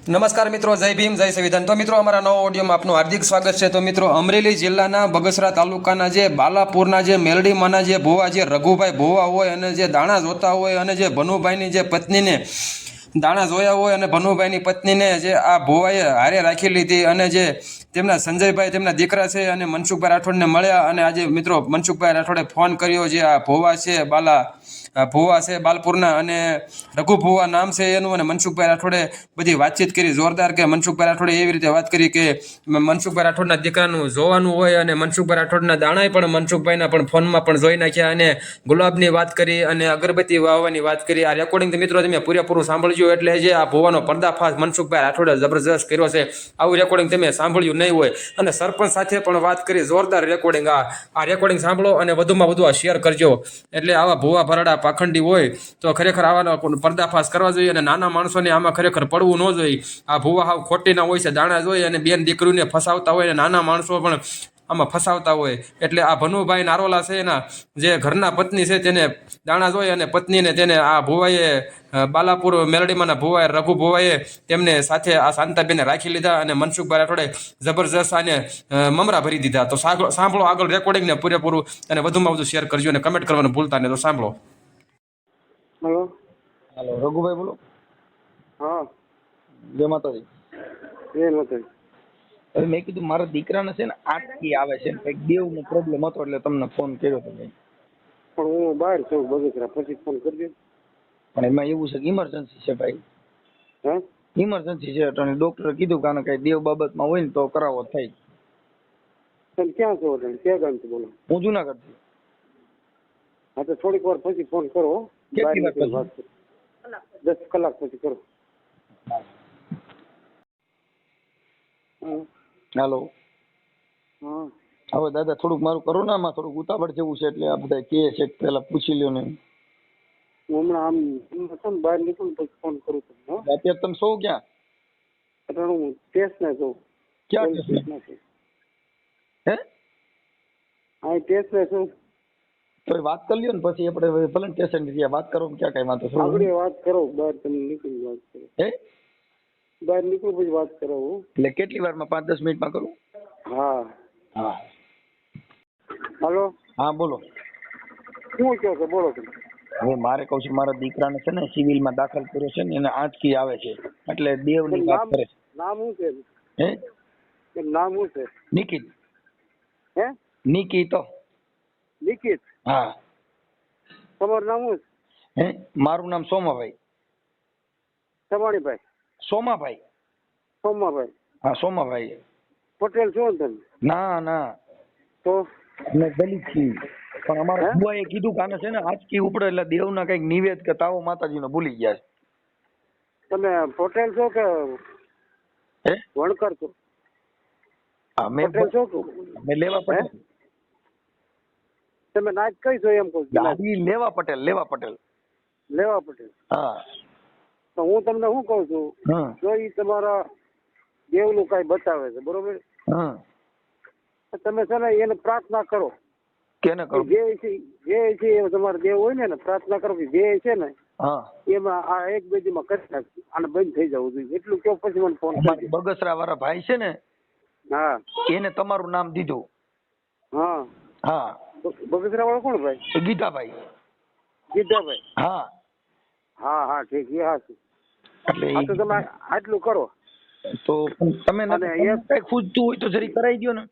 નમસ્કાર મિત્રો, જય ભીમ, જય સંવિધાન। તો મિત્રો, અમારા નવા ઓડિયોમાં આપનું હાર્દિક સ્વાગત છે। તો મિત્રો, અમરેલી જિલ્લાના બગસરા તાલુકાના જે બાલાપુરના જે મેલડીમાંના જે ભુવા, જે રઘુભાઈ ભુવા હોય અને જે દાણા જોતા હોય અને જે ભનુભાઈની જે પત્નીને દાણા જોયા હોય અને ભનુભાઈની પત્નીને જે આ ભુવાએ હારે રાખી લીધી અને જે તેમના સંજયભાઈ તેમના દીકરા છે અને મનસુખભાઈ રાઠોડને મળ્યા અને આજે મિત્રો મનસુખભાઈ રાઠોડે ફોન કર્યો। જે આ ભુવા છે ભુવા છે બાલપુરના અને રઘુ ભુવા નામ છે એનું, અને મનસુખભાઈ રાઠોડે બધી વાતચીત કરી જોરદાર। કે મનસુખભાઈ રાઠોડે એવી રીતે વાત કરી કે મનસુખભાઈ રાઠોડના દીકરાનું જોવાનું હોય અને મનસુખભાઈ રાઠોડના દાણાય પણ મનસુખભાઈના પણ ફોનમાં પણ જોઈ નાખ્યા અને ગુલાબની વાત કરી અને અગરબત્તી વાવવાની વાત કરી। આ રેકોર્ડિંગ મિત્રો તમે પૂરેપૂરું સાંભળજો, એટલે જે આ ભુવાનો પર્દાફાશ મનસુખભાઈ રાઠોડે જબરજસ્ત કર્યો છે। આવું રેકોર્ડિંગ તમે સાંભળ્યું નહીં હોય અને સરપંચ સાથે પણ વાત કરી, જોરદાર રેકોર્ડિંગ। આ રેકોર્ડિંગ સાંભળો અને વધુમાં વધુ આ શેર કરજો। એટલે આવા ભુવા ભરડા પાખંડી હોય તો ખરેખર આવાનો પર્દાફાશ કરવા જોઈએ અને નાના માણસોને આમાં ખરેખર પડવું ન જોઈએ। આ ભુવા હાવ ખોટીના હોય છે, દાણા જોઈએ અને બેન દીકરીને ફસાવતા હોય અને નાના માણસો પણ આમાં ફસાવતા હોય। એટલે આ ભનુભાઈ નારોલા છે એના જે ઘરના પત્ની છે તેને દાણા જોઈ અને પત્નીને તેને આ ભુવાએ બાલાપુર મેલડીમાંના ભુવાએ રઘુ ભુવાએ તેમને સાથે આ શાંતાબેને રાખી લીધા અને મનસુખભાઈ રાઠોડે જબરજસ્ત આને મમરા ભરી દીધા। તો સાંભળો આગળ રેકોર્ડિંગ ને પૂરેપૂરું અને વધુમાં વધુ શેર કરજો અને કમેન્ટ કરવાનું ભૂલતા નહીં। તો સાંભળો। હેલો, હાલો, રઘુભાઈ બોલો। હા, જય માતાજી। એ નથી. હવે મેં કીધું મારા દીકરાને છે ને આંખથી આવે છે, કંઈક દેવનો પ્રોબ્લેમ હતો એટલે તમને ફોન કર્યો હતો મેં। પણ હું બહાર છું બગસરા, પછી ફોન કરજો। પણ એમાં એવું છે કે ઇમરજન્સી છે ભાઈ, હે? ઇમરજન્સી છે અને ડોક્ટરે કીધું કે આને કઈ દેવ બાબતમાં હોય ને તો કરાવો થાય। તમે ક્યાં છો? તમે ક્યાં ગામથી બોલો? હું જુનાગઢ થી। હા, તો થોડીક વાર પછી ફોન કરો હો। બહાર કેટલી વાર નીકળી વાત કરો, 10 કલાક પછી કરો। હાલો, હા, હવે દાદા થોડુંક મારું કરો ને, આમાં થોડુંક ઉતાવળ જેવું છે એટલે આ બધા કહે છે કે પેલા પૂછી લ્યો ને। હું હમણાં છે ને બહાર નીકળું પછી ફોન કરું તમને હો। અત્યારે તમે સૌ ક્યાં? અત્યારે હું ટેસ્ટ ના છું। ક્યાં ટેસ્ટ ના છું? હે? હા, ટેસ્ટ ના છું। તો વાત કરી લ્યો ને પછી આપણે ભલે સ્ટેશન વાત કરો ક્યાં કઈ વાંધો છે? આગળ વાત કરો, બહાર તમે નીકળી વાત કરો। હે? બહાર નીકળું પછી વાત કરો હું। એટલે કેટલી વારમાં? 5-10 મિનિટમાં કરું? હા હા, હાલો, હા બોલો। શું કહો છો? બોલો તમે। હવે મારે કહું છું મારા દીકરાને છે ને સિવિલમાં દાખલ કર્યો છે ને એને આંચકી આવે છે એટલે દેવની વાત નામ કરે છે। નામ શું છે? હે? એમ નામ શું છે? નિકિત। હે? નિકિત। નિકિત? હા। તમારું નામ શું છે? હે? મારું નામ સોમાભાઈ। સવાણીભાઈ? સોમાભાઈ। સોમાભાઈ? હા, સોમાભાઈ। પટેલ છો ને તમે? ના ના, તો અમે દલિત છીએ પણ અમારા હે? ભુવાએ કીધું કે આને છે ને આંચકી ઉપડે એટલે દેવના કઈક નિવેદ કે તાવો માતાજીનો ભૂલી ગયા તમે પટેલ છો કે છે। હે? વણકર છો? અમે પટેલ છો કે? અમે લેવા હે? પટેલ। તમે નાચ કઈ છો એમ કહું છું? ગાડી લેવા પટેલ, લેવા પટેલ। લેવા પટેલ? હા। તો હું તમને શું કહું છું, હા જો એ તમારા દેવનું કઈ બતાવે છે બરોબર, હા, તો તમે છે ને એને પ્રાર્થના કરો કેને કે કરું? જે છે એ તમારો દેવ હોય ને પ્રાર્થના કરો કે જે છે ને હા, એમાં આ એક બેજીમાં કરી નાખી આને બંધ થઈ જવું જોઈએ એટલું કહો, પછી મને ફોન અમારા કરજો। બગસરા વાળા ભાઈ છે ને હા એને તમારું નામ દીધું। હા, હા, બગસરા વાળા કોણ ભાઈ? એ ગીતાભાઈ। ગીધાભાઈ? હા, હા હા ઠીક, એ હા છે। એટલે હા તો તમે આટલું કરો તો તમે અને કઈ ખૂજતું હોય તો જરી કરાવી દો ને।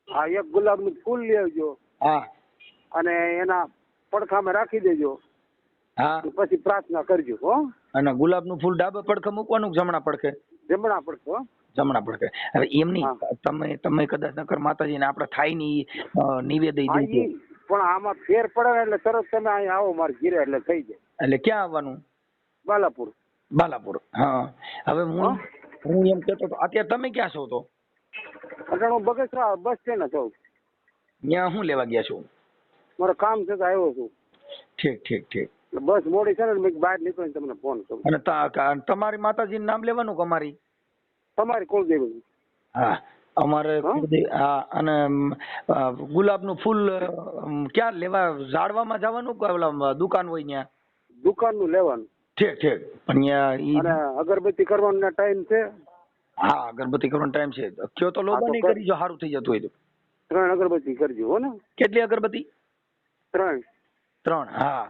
હા, એક ગુલાબનું ફૂલ લઈ આવજો હા અને એના પડખામાં રાખી દેજો, હા, પછી પ્રાર્થના કરજો હો। અને ગુલાબનું ફૂલ ડાબે પડખે મૂકવાનું કે જમણા પડખે? જમણા પડશે હો। જમણા પડખે। હવે એમ નહીં, હા તમે કદાચ નકર માતાજીને આપણે થાય ની નિવેદ હા, દીધું ઈ પણ આમાં ફેર પડે ને એટલે તરત તમે અહીં આવો મારા ઘીરે એટલે થઈ જાય। એટલે ક્યાં આવવાનું? બાલાપુર। બાલાપુર। હા, હવે હા, હું એમ કહેતો હતો અત્યારે તમે ક્યાં છો? તો એટલે હું બગસરા બસ સ્ટેન્ડ છું। ત્યાં શું લેવા ગયા છો? મારે કામ છે તો આવ્યો છું। ઠીક ઠીક ઠીક। એટલે બસ મોડી છે ને મેં બહાર નીકળીને તમને ફોન કરું। અને તમારી માતાજીનું નામ લેવાનું કે અમારી? તમારી કુળદેવી? હા, અમારે હા। અને ગુલાબનું ફૂલ ક્યાં લેવા? ઝાડવામાં જવાનું કે ઓલા દુકાન હોય ત્યાં? દુકાનનું લેવાનું। ઠીક ઠીક પણ ન્યા ઈ અને અગરબત્તી કરવાનો ટાઈમ છે. હા અગરબત્તી કરવાનો ટાઈમ છે. કયો તો લોબા નહીં કરી જો સારું થઈ જતું હોય તો. 3 અગરબત્તી કરજો હો ને. કેટલી અગરબત્તી? 3. 3. હા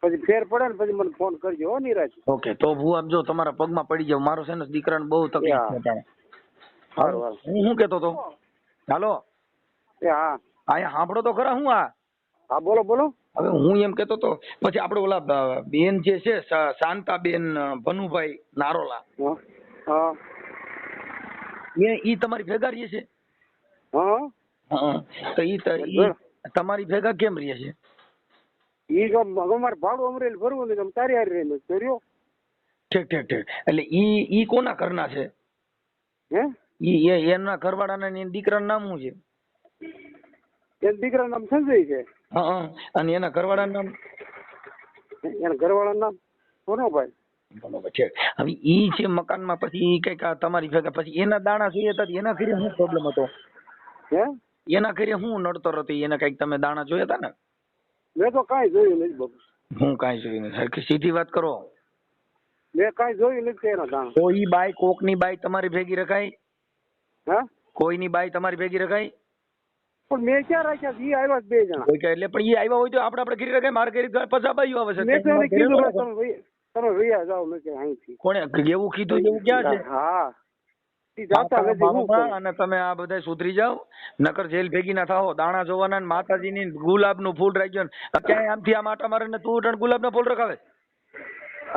પછી ફેર પડે ને પછી મને ફોન કરજો હો નિરાજ. ઓકે. તો હું આમ જો તમારા પગમાં પડી જાવ. મારો છે ને દીકરાને બહુ તકલીફ છે અટાણે. સારું હારું. હું શું કહેતો તો? હાલો એ હા અહીંયા સાંભળો તો ખરા. હું હા બોલો બોલો. હવે હું એમ કહેતો તો પછી આપણે ઓલા બેન જે છે શાંતાબેન ભનુભાઈ નારોલા હા હા ઈ તમારી ભેગા રહીએ છે? હા હા તો ઈ તમારી ભેગા કેમ રહીએ છે? ઈ જો અમારે ભાડું અમરેલી ભરવું ને તમે તારી હારે રહીને કર્યો. ઠીક ઠીક ઠીક. એટલે ઈ કોના ઘરના છે? હે ઈ એમના ઘરવાળાના ને દીકરાનું નામ શું છે? એના દીકરાનું નામ સંજય છે. હા અને એના ઘરવાળાનું નામ? એના ઘરવાળાનું નામ સોનાભાઈ. બરોબર છે. હવે ઈ છે મકાનમાં પછી ઈ કઈક તમારી ભેગા પછી એના દાણા જોઈએ હતા એના ઘરે શું પ્રોબ્લેમ હતો? હે એના ઘરે શું નડતર હતી? એને કઈક તમે દાણા જોયા હતા ને? મેં તો કાંઈ જોયું નથી બાબુ. હું કાંઈ જોયું નથી. હરખી સીધી વાત કરો. મેં કાંઈ જોયું નથી એના દાણા. તો ઈ બાઈ કોકની બાઈ તમારી ભેગી રખાય? હા કોઈની બાઈ તમારી ભેગી રખાય? પણ મેં ક્યાં રાખ્યા? ઈ આવ્યા જ 2 જણા. કોઈ કે એટલે પણ ઈ આવ્યા હોય તો આપણે ઘરે રખાય. મારે ઘરે 50 બાઈઓ આવે છે. મેં તો એને ઘરે કીધું ન રખાય. તમે વૈયા જાઓ મેં કે અહીંથી. કોણે એવું કીધું? એવું ક્યાં છે? હા ઈ જાતા નથી. હું બાપા, અને તમે આ બધા સુધરી જાઓ નકર જેલ ભેગી ના થાઓ. દાણા જોવાના ને માતાજીની ગુલાબનું ફૂલ રાખ્યો ને ક્યાંય આમથી આમ આટા મારે ને તું ઉઠણ ગુલાબના ફૂલ રખાવે?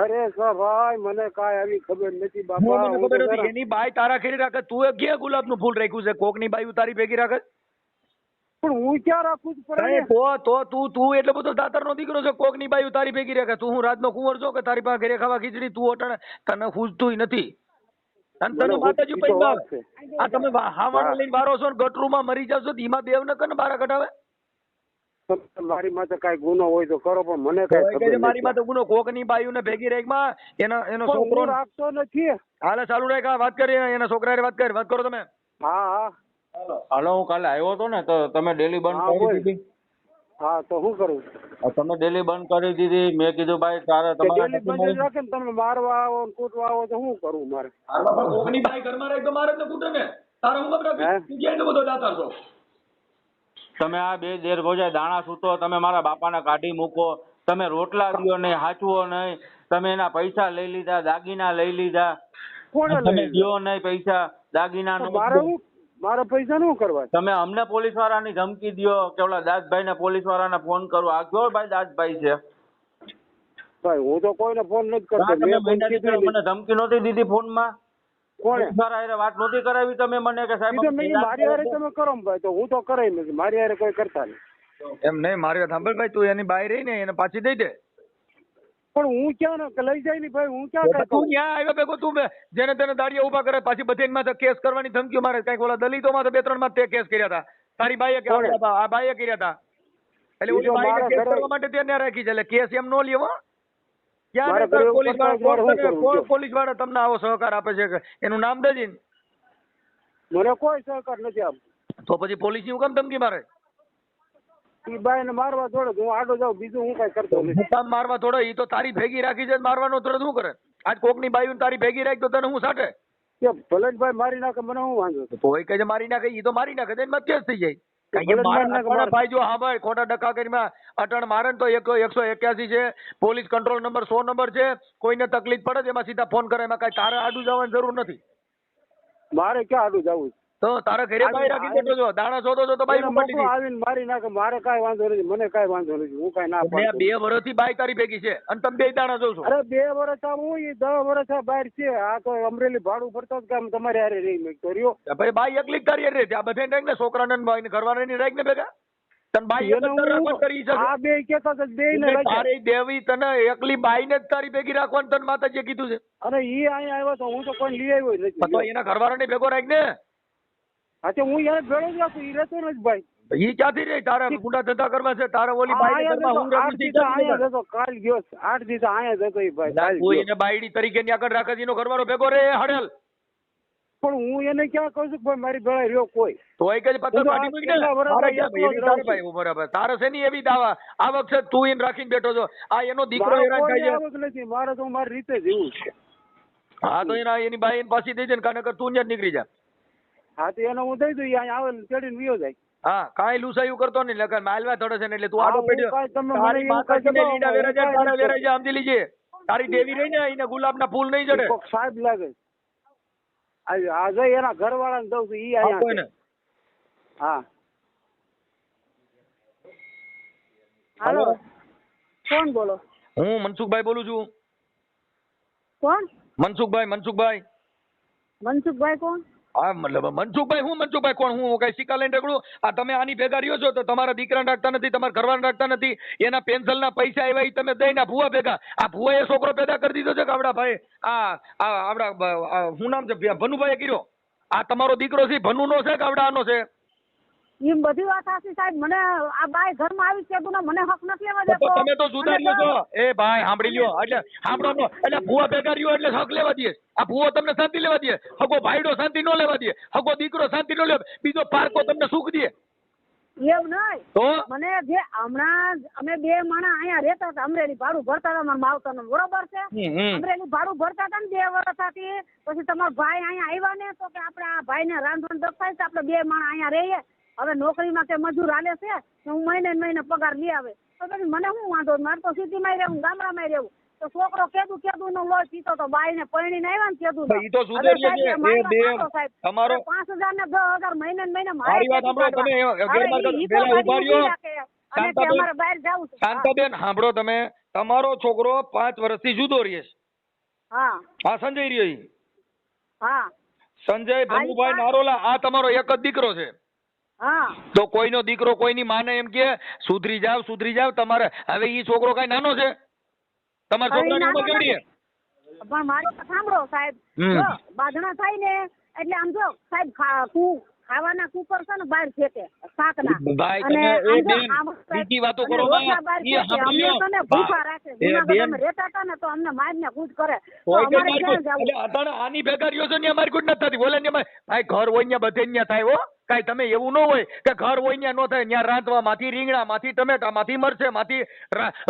અરે સર ભાઈ મને કાંઈ આવી ખબર નથી બાપા. મને હું ખબર તો નથી. એની બાઈ તારા ઘરે રાખે. તું ક્યાં ગુલાબનું ફૂલ રાખ્યું છે? કોકની બાઈ તારી ભેગી રાખે? પણ હું ક્યાં રાખું છું? પણ અરે તો તું એટલો બધો દાતરનો દીકરો છે. કોકની બાઈ તારી ભેગી રાખે. તું હું રાતનો કુંવર છો કે તારી પાસે ઘરે ખાવા ખીચડી? તું અટાણે તને ખૂજતું નથી. અને તને માતાજી પૈસા આવે. આ તમે હાવાના લઈને બારો છો ને ગટરૂમાં મરી જાવ છો એમાં દેવ ન કને બારા કઢાવે? મારી માથે કાંઈ ગુનો હોય તો કરો પણ મને કાંઈ ખબર નથી. મારી માથે ગુનો કોકની બાઈઓને ભેગી રાખમાં એનો પણ છોકરો હું રાખતો નથી. હાલે ચાલુ રાખ. વાત કરી એના છોકરાએ વાત કરો તમે. હા હા હાલો હું કાલે આવ્યો હતો ને તો તમે ડેલી બંધ હા, કરી બોલ. દીધી. હા તો શું કરું? તમે ડેલી બંધ કરી દીધી. મેં કીધું ભાઈ તારે ડેલી તમારા બંધ જ રાખે ને તમે મારવા આવો ને કૂટવા આવો તો શું કરવું મારે? કોકની બાઈ ઘરમાં રાખ તો મારે જ કૂટે ને. તારે હું ખબર હે? તું ક્યાં એટલો બધો દાતાર છો? તમે આ 2 દેર ભોજાય દાણા સૂતો. તમે મારા બાપાને કાઢી મૂકો. તમે રોટલા દ્યો નહીં, હાચવો નહીં. તમે એના પૈસા લઈ લીધા, દાગીના લઈ લીધા. કોણે તમે લઈ દ્યો નહીં પૈસા, દાગીના તો નો મારે હું મારા પૈસા નું કરવા? તમે અમને પોલીસ વાળાની ધમકી દ્યો કે ઓલા દાસભાઈને પોલીસ વાળાને ફોન કરો. આ કયો ભાઈ દાસભાઈ છે? ભાઈ હું તો કોઈને ફોન નથી કરતો. હા, તમે મેં કોઈ મહિના કીધું દીકરા મને ધમકી નહોતી દીધી ફોનમાં? કોણે પોલીસ વાળા વાત નહોતી કરાવી તમે મને કે સાહેબ કીધું? મેં કીધું મારી હારે તમે કરો ને ભાઈ. તો હું તો કરાય નથી. મારી હારે કોઈ કરતા નહીં. એમ નહીં. મારી વાત સાંભળ ભાઈ. તું એની બાઈ રહી ને એને પાછી દઈ દે. પણ હું ક્યાં ને લઈ જાય નહીં ભાઈ. હું ક્યાં કાંઈ તું કહું? ત્યાં આવ્યો ભેગો તું જેને તેને દાડિયા ઉભા કરે પાછી બધેમાં તો કેસ કરવાની ધમકીઓ મારે. કઈક ઓલા દલિતોમાં તો 2-3 માં તે કેસ કર્યા હતા. તારી બાઈએ કર્યા કોણે? હતા. આ બાઈએ કર્યા હતા. એટલે ઓલી બીજો બાઈને મારા કેસ ઘરે- કરવા માટે ત્યાં રાખી છે. એટલે કેસ એમ નો લેવો. ક્યાં મારા ને ઘરે એવું પોલીસ કરતા હોય તો મારે શું કરવું વાળા કયો? પોલીસ વાળા તમને આવો સહકાર આપે છે કે એનું નામ દેજે ને. મને કોઈ સહકાર નથી આપતો. તો પછી પોલીસ ની હું કામ ધમકી મારે? ઈ બાઈ ને મારવા જોડે તો હું આડો જાઉં. બીજું હું કઈ કરતો નથી. મુકામ મારવા થોડો. ઈ તો તારી ભેગી રાખી છે મારવાનો થોડો શું કરે? આજ કોકની બાયું તારી ભેગી રાખી તો તને હું સાટે? કે ભલે જ ભાઈ મારી નાખે મને શું વાંધો છે? તો એ કહે મારી નાખે. ઈ તો મારી નાખે તો કેસ થઈ જાય. ભલે જ મારી નાખે, મારે- ભાઈ જો હા ભાઈ ખોટા ડખા કરીને અટણ મારે ને તો 181 છે. પોલીસ કંટ્રોલ નંબર 100 નંબર છે. કોઈને તકલીફ પડે તો એમાં સીધા ફોન કરે. એમાં કઈ તારે આડું જવાની જરૂર નથી. મારે ક્યાં આડું જવું? તો તારા ઘરે બાઈ રાખી દેતો છો. દાણા શોધો છો તો બાઈ એને મોકલી મોકલો આવીને મારી નાખે. મારે કાંઈ વાંધો નથી. મને કાંઈ વાંધો નથી. હું કાંઈ ના દીધી. પાડતો. 2 વર્ષથી બાઈ તારી ભેગી છે અને તમે 2 દાણા જોશો. અરે 2 વર્ષ આ હું ઈ 10 વર્ષ આ બહાર છે. આ તો અમરેલી ભાડું ભરતો જ કે આમ તમારે હારે રહી મેં કર્યો. ભાઈ બાઈ એકલી જ તારી હારે રહે. આ બધે રાખ ને છોકરાને ને બાઈને ઘરવાળાને રાખ ને ભેગા. તને બાઈ એક જ એને તારે હું- રાખવા કરી શકે. આ બે કહેતા હતા બે ને એટલે રાખ્યા. તારી દેવી તને એકલી બાઈને જ તારી ભેગી રાખવાનું તને માતાજીએ કીધું છે. અને ઈ અહીંયા આવ્યો તો હું તો કોઈ લઈ આવ્યો જ તો નથી. એના ઘરવાળાને ભેગો રાખ ને. હા તો હું એને ભેળો જ રાખું. ઈ રહેતો નથી ભાઈ. ઈ ક્યાંથી રહી? તારે ગુંડા ધંધા કરવા છે. તારે ઓલી બાઈને આયા ઘરમાં હું જતો, રાખી 8 દિવસ દીધી. આયા જતો. કાલ ગયો 8 દિવસ આયા જતો ઈ ભાઈ. કાલ કોઈ ગયો. એને બાયડી તરીકે ની આગળ રાખે છે. એનો ઘરવાળો ભેગો રે હડેલ. પણ હું એને ક્યાં કહું છું કે ભાઈ મારી ભેળા રહ્યો કોઈ તોય કે પત્તર કાઢી મૂકી કેટલા ને વર્ષ મારે એકલો ક્યાં જ એવી તારે રહું છું. ભાઈ બરાબર તારે છે ની એવી દાવા આ વખતે તું એને રાખીને બેઠો છો આ એનો દીકરો મારો હેરાન કોઈ થાય છે આવક નથી, મારે તો મારી રીતે જીવું છે. હા તો એની બાઈ એને પાછી દઈ દે ને કાનકર તું જ નીકળી જા હા તો એને હું દઈ દઉં, અહીંયા આવે ને ચડીને વિયો જાય. હા કાંઈ લુસાયું કરતો નહીં લગન માલવા થોડે છે ને એટલે તું હા, આડો હું પડ્યો કાંઈ તમે મને તારી એવું માતાજીને કાંઈ લીડા દબાવો, વેરા જાય હું તારા કાંઈ વેરા જાય સમજી લીજે તારી દેવી રહી ને એને ગુલાબના ફૂલ નહીં ચડે કોક સાહેબ લાગે છે. આ જઈ એના ઘરવાળાને દઉં છું, ઈ આપો અહીંયા એને છે. હા હાલો કોણ બોલો? હું મનસુખભાઈ બોલું છું કોણ? મનસુખભાઈ મનસુખભાઈ કોણ? હા મતલબ મનસુખભાઈ કોણ હું કઈ સિક્કા લઈને રગડું આ તમે આની ભેગા રહ્યો છો તો તમારા દીકરાને રાખતા નથી તમારા ઘરવાળાને રાખતા નથી એના પેન્શનના પૈસા આવ્યા ઈ તમે દઈને આ ભૂવા ભેગા આ ભૂવાએ છોકરો પેદા કરી દીધો છે કે આપડા ભાઈ શું નામ છે ભનુભાઈએ કર્યો આ તમારો દીકરો છે ભનુનો છે કે આપડા આનો છે એમ બધી વાત સાચી સાહેબ, મને આ બાઈ ઘરમાં આવી છે ને મને હક નથી લેવા તો દેતો. તમે તો જુદા રહ્યો છો એ ભાઈ સાંભળી લ્યો એટલે સાંભળો એટલે ભૂવા ભેગા રહ્યો એટલે હક લેવા દે આ ભૂવો તમને શાંતિ લેવા દે હગો ભાઈડો શાંતિ નો લેવા દે હગો દીકરો શાંતિ નો લેવા બીજો પારકો તમને સુખ દે એવું નહીં, તો મને જે હમણાં અમે બે માણસ અહીંયા રહેતા હતા, અમરેલી ભાડું ભરતા હતા મારા માવતરનું, બરોબર છે? અમરેલી ભાડું ભરતા હતા ને 2 વર્ષથી પછી તમારા ભાઈ અહીંયા આવ્યા ને તો કે આપણે આ ભાઈને રાંધણ દફાય છે આપણે 2 માણસ અહીંયા રહીએ. હવે નોકરીમાં કે મજૂર હાલે છે તો હું મહિને પગાર લઈ આવે તો પછી મને શું વાંધો, મારે તો સિટીમાં રહેવું ગામડામાં રહેવું. તો છોકરો કેદું નો લોહી પીતો તો બાઈને પરણીને આવ્યા ને કેદું ઈ તો સુધરીએ છે એ બે તમારો 5,000 ને 10,000 મહિને મારી વાત સાંભળો તમે ગેરમાર્ગ પેલા ઉભા રહ્યો અમારે બહાર જવું છે. શાંતાબેન સાંભળો તમે તમારો છોકરો 5 વર્ષથી જુદો રહે છે હા આ સંજય રહ્યો ઈ હા સંજય ભનુભાઈ નારોલા આ તમારો એક જ દીકરો છે હા તો કોઈનો દીકરો કોઈની માને એમ કે સુધરી જાવ તમારે હવે ઈ છોકરો કઈ નાનો છે તમારા છોકરાની ઉંમર કેવડી છે પણ મારી વાત સાંભળો સાહેબ, જો બાંધણા થાય ને એટલે આમ જો સાહેબ ખાવાના કુકર છે ને બહાર ફેંકે શાકના ભાઈ અને તમે એ આમ જો બેન આમ બીજી વાતો અને કરો રોટલા બહાર ઈ ફેંકે. સાંભળી અમને લ્યો. તને ભૂખા રાખે. એ જુનાગઢ બેન અમે રહેતા હતા ને તો અમને મારીને કૂટ કરે તો કોઈ કઈ અમારે મારકુટ ક્યાં જવું? એટલે અટાણે આની ભેગા રહ્યો છો ને મારી કુટ નથી થતી બોલે ને ભાઈ ઘર હોય ને બધે ન્યા થાય હો કાઈ તમે એવું ન હોય કે ઘર હોય ન્યા નો થાય ન્યા રાંધવા માંથી રીંગણા માંથી ટમેટા માંથી મરચે માંથી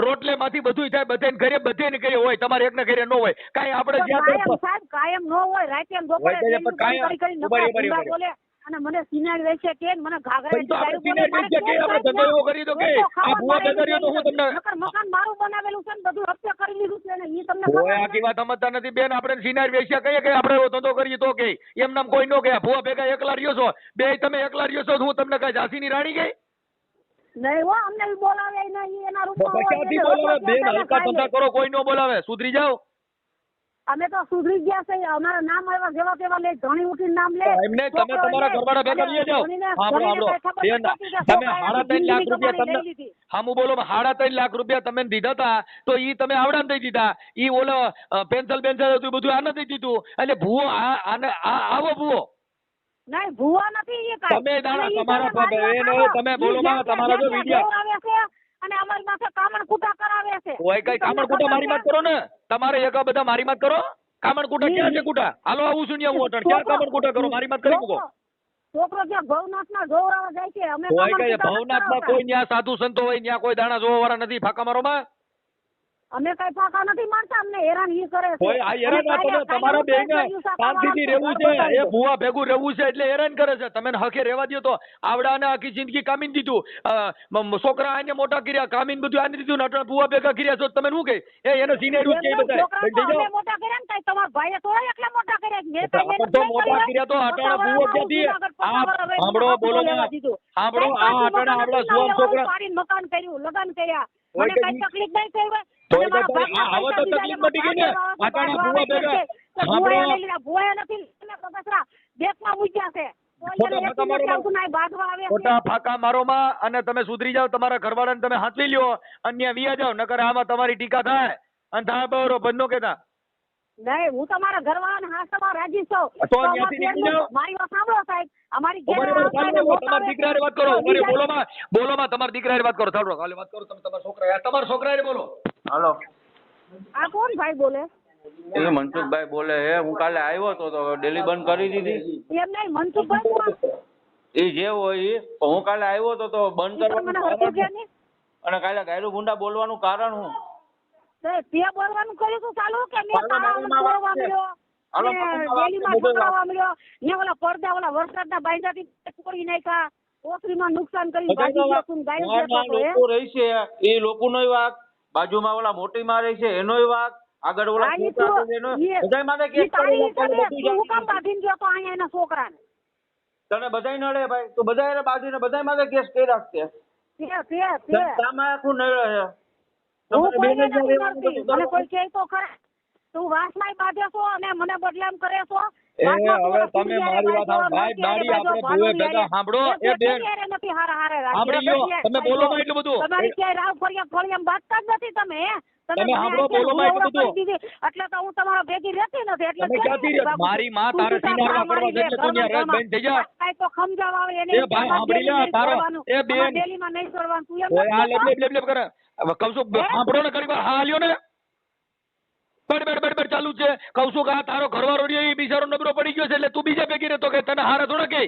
રોટલે માંથી બધું થાય બધે ને ઘરે હોય તમારે એકને ઘરે ન હોય કાઈ આપણે તો જ્યાં કાયમ સાહેબ કાયમ ન હોય, રાતે એમ બપોરે હોય તો કાયમ કરી કરી નકરા ભૂંડા બોલે અને મને સિનાર વેચે કે મને ઘાઘરા તો આપણે સિનાર વેચે કે આપણે ધંધો એવો કરી દો કે આ ભૂવા ભેગા રહ્યો તો હું તમને મકાન મારું બનાવેલું છે ને બધું હપ્તે કરી લીધું છે ને ઈ તમને કોઈ આખી વાત સમજતા નથી બેન આપણે સિનાર વેચ્યા કહીએ કે આપણે એવો ધંધો કરીએ તો કે એમ નામ કોઈ નો ગયા ભૂવા ભેગા એકલા રહ્યો છો બે તમે એકલા રહ્યો છો તો હું તમને કઈ ઝાંસીની રાણી ગઈ નહીં હો, અમને બી બોલાવે નહીં એના રૂમમાં હોય ક્યાંથી એટલે બોલાવે બેન રોટલા હલકા ખાઈને ધંધા કરો કોઈ નો બોલાવે સુધરી જાઓ અમે તો સુધરી ગયા છે, અમારા નામ આવ્યા જેવા તેવા લે ધણી ઉઠીને નામ લે એમને તમે તમારા ઘરવાળા ભેગા લઈ જાઓ સાંભળો બેન તમે 3.5 લાખ રૂપિયા તમને હામું બોલો 3.5 લાખ રૂપિયા તમે દીધા હતા તો ઈ તમે આવડા દઈ દીધા ઈ ઓલો પેન્સલ હતું બધું આને દઈ દીધું એટલે ભૂવો આવો ભૂવો નહીં ભૂવા નથી એ કાંઈ. તમે દાણા અને ઈ તમારા તમે મારી બેન વાત તમે સાંભળો. બોલો ઈ માં જ્યાં તમારા જો ત્યાં વિડિયા જોવરાવે છે અને અમારી માથે કામણ કૂટા કરાવે છે. કોઈ કઈ કામણ કૂટા મારી વાત કરો ને તમારે એક બધા મારી વાત કરો કામણ કૂટા ક્યાં છે કૂટા હાલો આવું છું ને હું અટણ ક્યાં કામણ કૂટા કરો મારી વાત કરી મૂકો છોકરો જ્યાં ભવનાથના જોવરાવા જાય છે અમે કોઈ કામણ કઈ કૂટા નથી ભવનાથમાં કરાવતા. કોઈ ન્યા સાધુ સંતો હોય ન્યા કોઈ દાણા જોવા વાળા નથી ફાકા મારો માં અમે કઈ ફાંકા નથી મારતા, અમને હેરાન ઈ કરે છે. કોઈ આ હેરાન ના તમે તમારા બેને શાંતિથી રહેવું છે એ ભૂવા ભેગું રહેવું છે એટલે હેરાન કરે છે તમે હકે રહેવા દો તો આવડાને આખી જિંદગી કામીન દીધું છોકરા આને મોટા કર્યા કામીન બધું આને દીધું નટણ ભૂવા ભેગા કર્યા છો તમે શું કહે એને સિનેરું કે બધા છોકરા તો અમે મોટા કર્યા ને કઈ તમારા ભાઈએ થોડા એકલા મોટા કર્યા મેં કઈ આપણે તો મોટા કર્યા તો અટાણે ભૂવો ક્યાંથી આ સાંભળો બોલો ને સાંભળો આ અટાણે આપણા જુવાન છોકરા મકાન કર્યું લગન કર્યા કોઈ મને કઈ કઈ તકલીફ નહીં થઈ હોય. કોઈ અને મારા કઈ બાપના હવે તો પૈસા તકલીફ દીધા નથી ગઈ ને એટલે અટાણે બાપા ભૂવા ભેગા તો ભૂવાએ સાંભળો લઈ લીધા. ભૂવાએ નથી લીધા તો બસરા બેકમાં મૂક્યા છે. ખોટા ફાંકા મારો ખોટા ફાંકા મારોમાં અને તમે સુધરી જાવ તમારા ઘરવાળાને તમે હાંચવી લ્યો અન્ય વિયા જાવ નકર આમાં તમારી ટીકા થાય અને થાય બરો બંધો કેતા નહીં હું તમારા ઘરવાળાને હાથમાં રાજી છું. તો ત્યાંથી નીકળી જાઓ. મારી વાત સાંભળો સાહેબ અમારી ઘેર તમારી વાત આવતા ચાલુ એને રાખો, તમારા દીકરાને વાત કરો અમારે બોલોમાં તમારા દીકરાને વાત કરો ચાલો કાલે વાત કરો તમે તમારા છોકરા તમારા છોકરાને બોલો હાલો આ કોણ ભાઈ બોલે? એ મનસુખભાઈ બોલે હે હું કાલે આવ્યો તો ડેલી બંધ કરી દીધી એમ નહીં મનસુખભાઈ કોણ? એ જે હોય એ હું કાલે આવ્યો તો બંધ ઈ પણ મને કરવાનું હરખું કારણ કે શું? નહીં? અને કાલે ગાયરું ગુંડા બોલવાનું કારણ શું? તે બોલવાનું કર્યું તું ચાલુ કે મેં હાલો, તાળામાં મારા બોલવા મળ્યો હાલો, ને મારા ડેલીમાં બધું પકડાવા મળ્યો ને ઓલા પડદા ઓલા વરસાદના બાંધાથી તોડી નાખ્યા ઓસરીમાં નુકસાન કરી ભાગી ગયો તું ગાયું બધાના દેતો લોકો રહી છે એ લોકોનોય વાંક, બાજુમાં ઓલા મોટીમાં રહી છે એનોય વાંક, આગળ ઓલા આ ઈ છોકરા તું- છે એનો ઈ- બધાય માથે ઈ કેસ તારી કરેલા છે, હિસાબે બધું તું કામ જાણીને. બાંધીને ગયો તો અહીંયા એના છોકરાને તને બધાય નડે ભાઈ, તું બધાય બાજુને બધાય માથે કેસ કર્યા છે. તે તામાં આખું નડે છે. હું તમારે કોઈને બેને નથી જ રહેવાનું મળતી. બધું મને કોઈ કરવાનું. કહે તો ખરા તું વાસમાંય બાંધે છો અને મને બદલામ કરે છો એ વાસમાં તું હવે ઓલા તમે સુનિયારે મારી વાત બાંધો, ભાઈ નોકિયારે દાડી બાંધો, આપણે ભાનુની ભૂવે ભેગા હારે. સાંભળો એ એ બેન સુનિયારે નથી હારે રાખી. સાંભળી લ્યો એ તમે બોલો માં એટલું બધું તમારી ક્યાંય રાવ ફરિયા ફળિયામાં બાંધતા જ નથી તમે તમે મને સાંભળો, અત્યારે બોલો માં એટલું હુવાવડો બધું. કરી દીધી. એટલે તો હું તમારા ભેગી રહેતી નથી એટલે તમે ક્યાંથી રહે? મારી માં તારે સિનારવા કરવા છે એટલે તું ત્યાં રહે, બેન થઈ જા. કાંઈ તો સમજાવ આવે એને એ ભાઈ સાંભળી લે તારો એ બેન ડેલીમાં નહીં છોડવાનું તું એમ ઓય આ નથી લેબ લેબ લેબ કરે હવે કહું છું સાંભળો ને કરી હા લ્યો ને બડ ચાલુ છે કહું છું કે આ તારો ઘરવાળો રહ્યો એ બિચારો નબળો પડી ગયો છે એટલે તું બીજા ભેગી રહેતો કે તને હારા થોડા કે